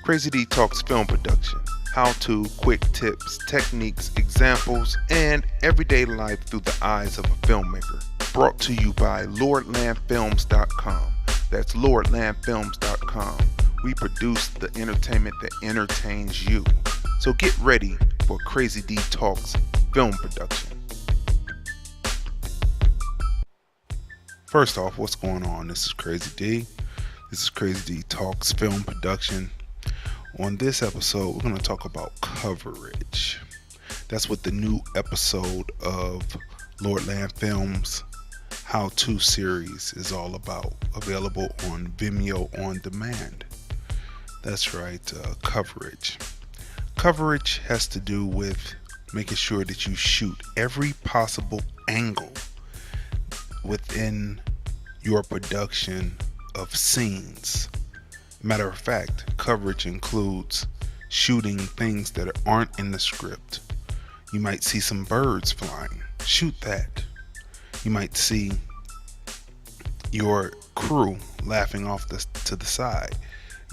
Crazy D talks film production, how-to, quick tips, techniques, examples, and everyday life through the eyes of a filmmaker. Brought to you by LordlandFilms.com. That's LordlandFilms.com. We produce the entertainment that entertains you. So get ready for Crazy D Talks film production. First off, what's going on? This is Crazy D. This is Crazy D Talks film production. On this episode, we're going to talk about coverage. That's what the new episode of Lordland Films How-To series is all about. Available on Vimeo on demand. That's right, coverage. Coverage has to do with making sure that you shoot every possible angle within your production of scenes. Matter of fact, coverage includes shooting things that aren't in the script. You might see some birds flying. Shoot that. You might see your crew laughing off to the side.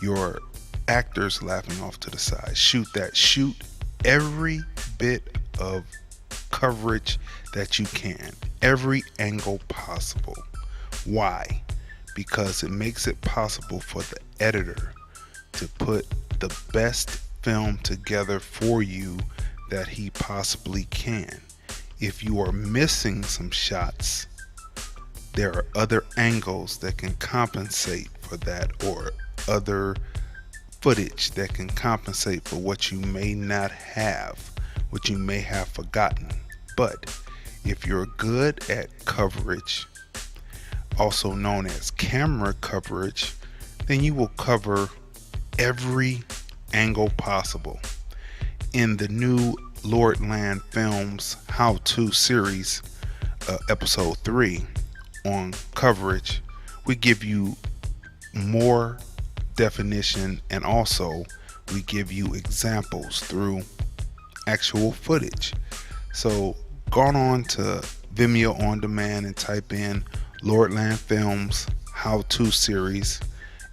Your actors laughing off to the side. Shoot that. Shoot every bit of coverage that you can. Every angle possible. Why? Because it makes it possible for the editor to put the best film together for you that he possibly can. If you are missing some shots, there are other angles that can compensate for that, or other footage that can compensate for what you may not have, what you may have forgotten. But if you're good at coverage, also known as camera coverage, then you will cover every angle possible. In the new Lordland Films How-To series, episode 3 on coverage, we give you more definition, and also we give you examples through actual footage. So go on to Vimeo on demand and type in Lordland Films How-To series,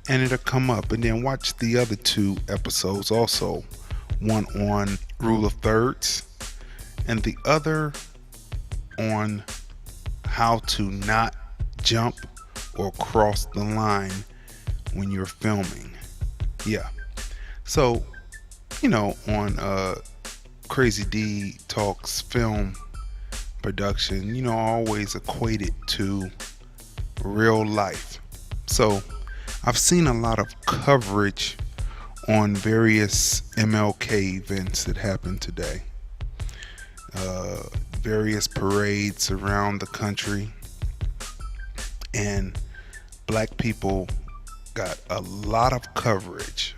and it'll come up. And then watch the other 2 episodes also. One on rule of thirds and the other on how to not jump or cross the line when you're filming. Yeah. So, on Crazy D Talks film production, I always equate it to real life. So I've seen a lot of coverage on various MLK events that happened today. Various parades around the country, and black people got a lot of coverage.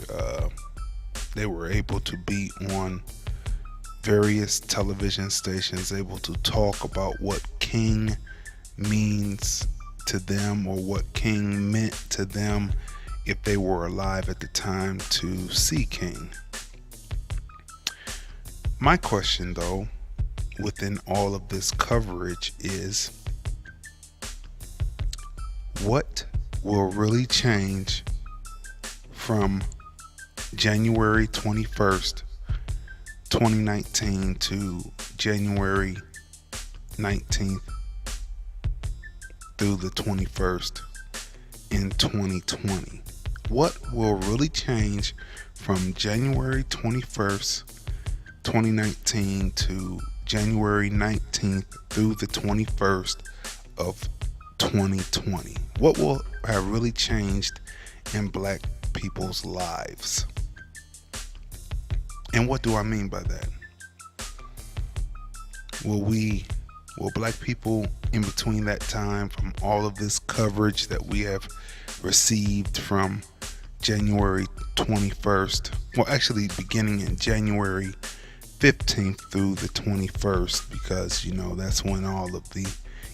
They were able to be on various television stations, able to talk about what King means to them, or what King meant to them if they were alive at the time to see King. My question, though, within all of this coverage is, what will really change from January 21st, 2019 to January 19th through the 21st in 2020? What will really change from January 21st, 2019 to January 19th through the 21st of 2020? What will have really changed in black people's lives? And what do I mean by that? Will black people in between that time, from all of this coverage that we have received from January 21st, well, actually beginning in January 15th through the 21st, because that's when all of the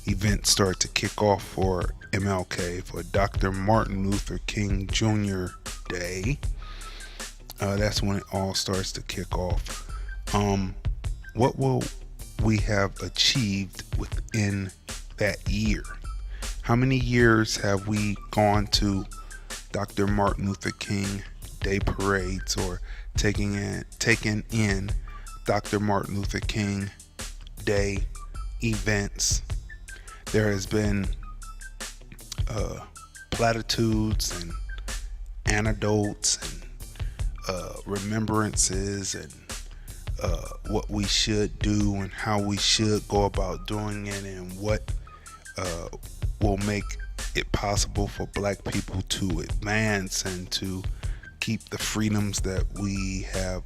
events start to kick off for MLK, for Dr. Martin Luther King Jr. Day. That's when it all starts to kick off. What will we have achieved within that year? How many years have we gone to Dr. Martin Luther King Day parades or taking in Dr. Martin Luther King Day events. There has been uh, platitudes and anecdotes and remembrances and what we should do and how we should go about doing it and what uh, will make it possible for black people to advance and to keep the freedoms that we have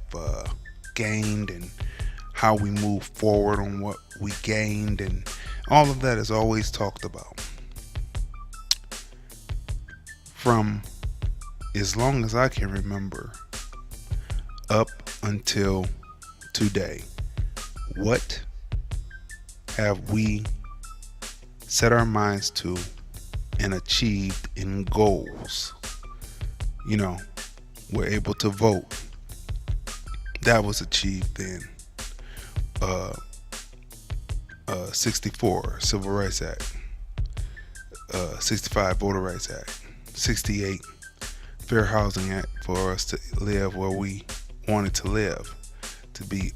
gained and how we move forward on what we gained, and all of that is always talked about. From as long as I can remember up until today, what have we set our minds to and achieved in goals? You know, we're able to vote. That was achieved then. 64 Civil Rights Act, 65 Voter Rights Act, 68 Fair Housing Act for us to live where we wanted to live, to be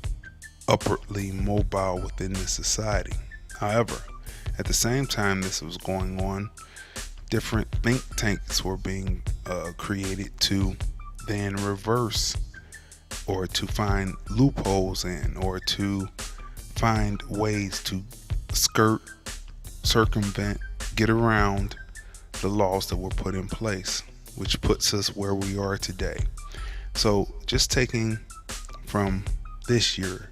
upwardly mobile within the society. However, at the same time this was going on, different think tanks were being created to then reverse or to find loopholes in or to find ways to skirt, circumvent, get around the laws that were put in place, which puts us where we are today. So just taking from this year,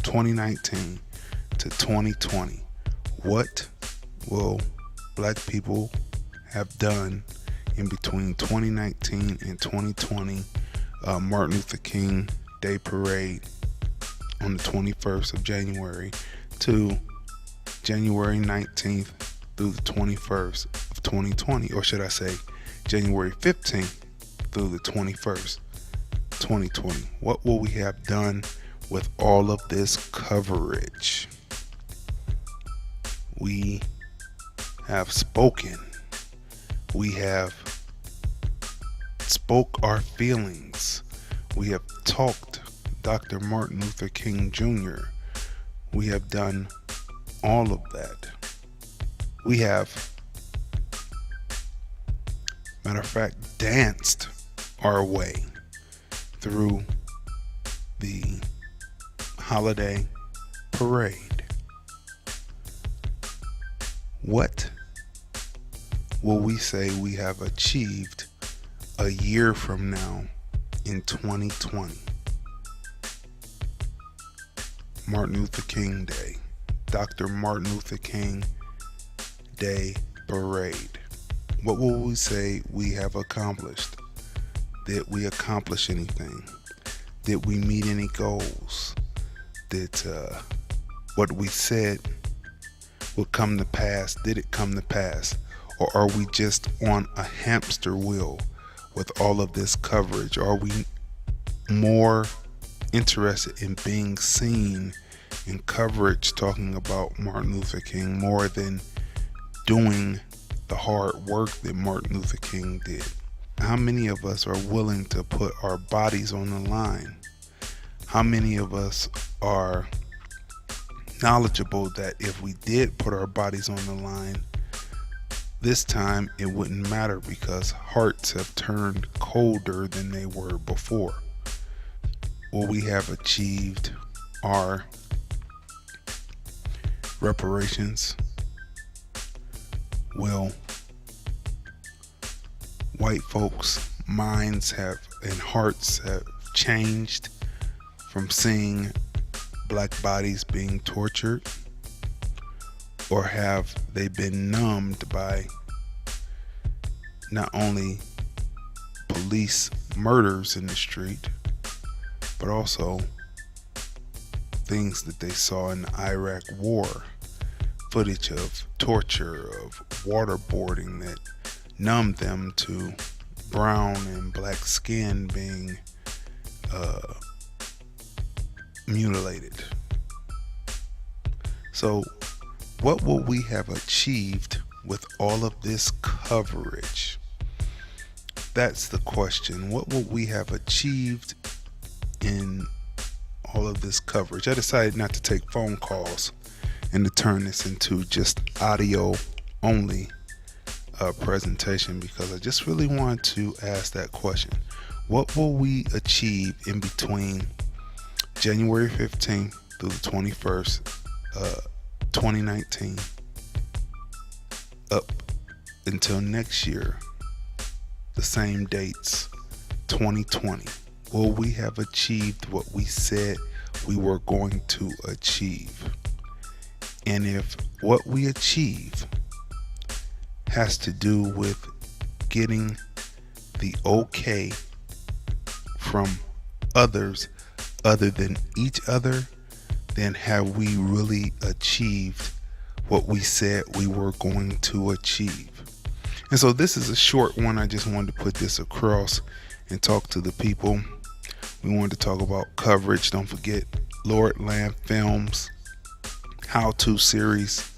2019 to 2020, what will black people have done in between 2019 and 2020, Martin Luther King Day Parade on the 21st of January to January 19th through the 21st of 2020, or should I say January 15th through the 21st, 2020. What will we have done with all of this coverage? We have spoken. We have spoke our feelings. We have talked Dr. Martin Luther King Jr. We have done all of that. We have, matter of fact, danced our way through the holiday parade. What will we say we have achieved a year from now in 2020? Martin Luther King Day, Dr. Martin Luther King Day Parade. What will we say we have accomplished? Did we accomplish anything? Did we meet any goals? Did what we said would come to pass, did it come to pass? Or are we just on a hamster wheel with all of this coverage? Are we more interested in being seen in coverage talking about Martin Luther King more than doing the hard work that Martin Luther King did? How many of us are willing to put our bodies on the line? How many of us are knowledgeable that if we did put our bodies on the line, this time it wouldn't matter because hearts have turned colder than they were before? Will we have achieved our reparations? Will white folks' minds have and hearts have changed from seeing black bodies being tortured? Or have they been numbed by not only police murders in the street, but also things that they saw in the Iraq War, footage of torture, of waterboarding that numbed them to brown and black skin being mutilated? So what will we have achieved with all of this coverage? that's the question. What will we have achieved in all of this coverage? I decided not to take phone calls and to turn this into just audio only presentation, because I just really want to ask that question. What will we achieve in between January 15th through the 21st, 2019, up until next year, the same dates, 2020? Will we have achieved what we said we were going to achieve? And if what we achieve has to do with getting the okay from others other than each other, then have we really achieved what we said we were going to achieve? And so this is a short one. I just wanted to put this across and talk to the people. We wanted to talk about coverage. Don't forget Lord Land Films how-to series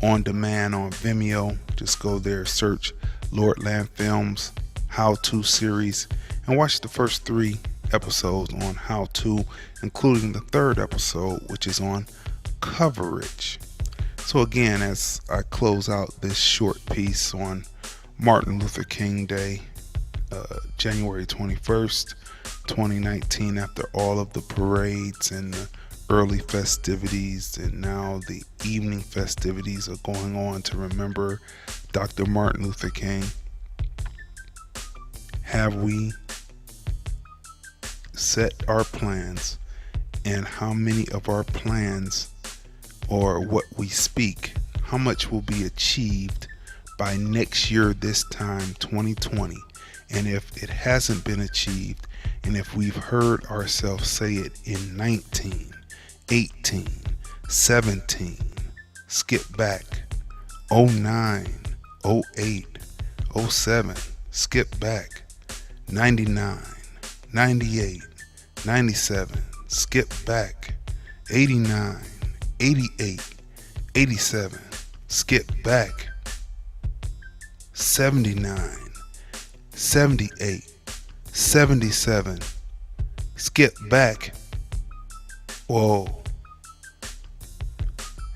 on demand on Vimeo. Just go there, search Lord Land Films how-to series, and watch the first 3 episodes on how to, including the 3rd episode, which is on coverage. So again, as I close out this short piece on Martin Luther King Day, January 21st, 2019, after all of the parades and the early festivities, and now the evening festivities are going on to remember Dr. Martin Luther King, have we set our plans, and how many of our plans, or what we speak, how much will be achieved by next year, this time, 2020? And if it hasn't been achieved, and if we've heard ourselves say it in 19, 18, 17, skip back, 09, 08, 07, skip back, 99, 98, 97, skip back, 89, 88, 87, skip back, 79, 78, 77, skip back. Whoa.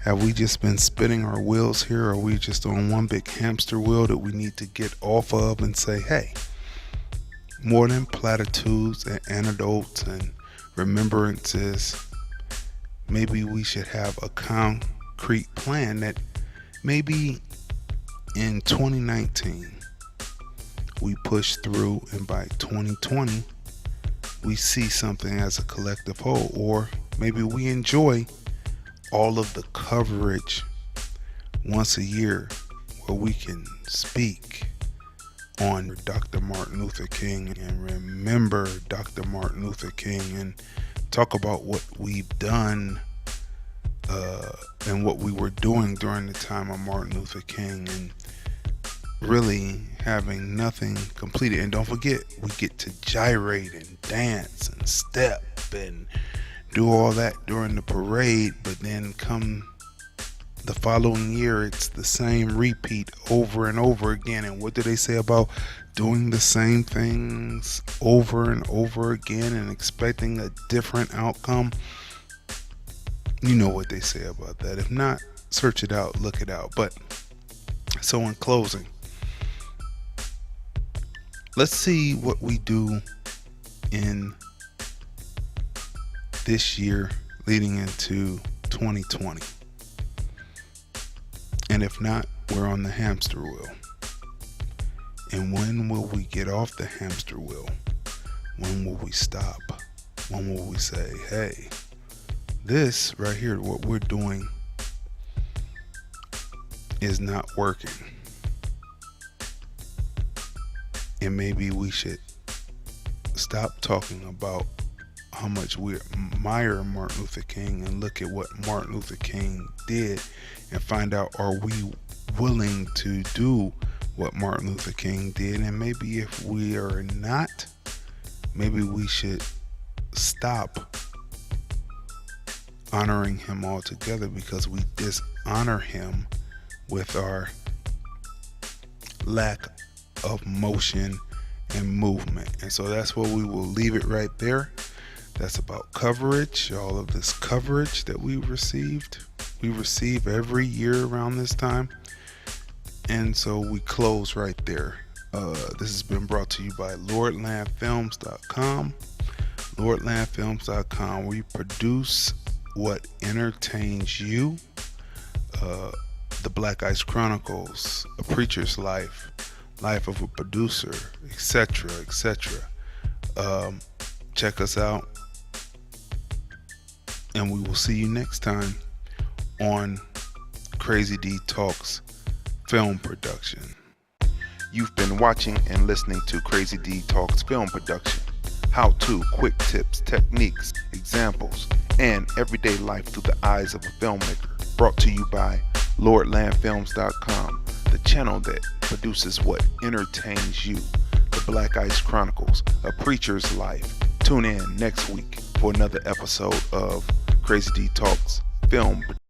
Have we just been spinning our wheels here? Or are we just on one big hamster wheel that we need to get off of and say, hey, more than platitudes and anecdotes and remembrances, maybe we should have a concrete plan that maybe in 2019 we push through, and by 2020 we see something as a collective whole. Or maybe we enjoy all of the coverage once a year where we can speak on Dr. Martin Luther King and remember Dr. Martin Luther King and talk about what we've done and what we were doing during the time of Martin Luther King, and really having nothing completed. And don't forget, we get to gyrate and dance and step and do all that during the parade, but then come the following year, it's the same repeat over and over again. And what do they say about doing the same things over and over again and expecting a different outcome? You know what they say about that. If not, search it out, look it out. But so in closing, let's see what we do in this year leading into 2020. And if not, we're on the hamster wheel. And when will we get off the hamster wheel? When will we stop? When will we say, hey, this right here, what we're doing is not working? And maybe we should stop talking about how much we admire Martin Luther King and look at what Martin Luther King did and find out, are we willing to do what Martin Luther King did? And maybe if we are not, maybe we should stop honoring him altogether, because we dishonor him with our lack of motion and movement. And so that's where we will leave it right there. That's about coverage, all of this coverage that we received. We receive every year around this time. And so we close right there. This has been brought to you by LordlandFilms.com. LordlandFilms.com, where you produce what entertains you. The Black Ice Chronicles, A Preacher's Life, Life of a Producer, etc., etc. Check us out, and we will see you next time on Crazy D Talks Film Production. You've been watching and listening to Crazy D Talks Film Production. How-to, quick tips, techniques, examples, and everyday life through the eyes of a filmmaker. Brought to you by LordlandFilms.com, the channel that produces what entertains you. The Black Ice Chronicles, A Preacher's Life. Tune in next week for another episode of Crazy D Talks Film Production.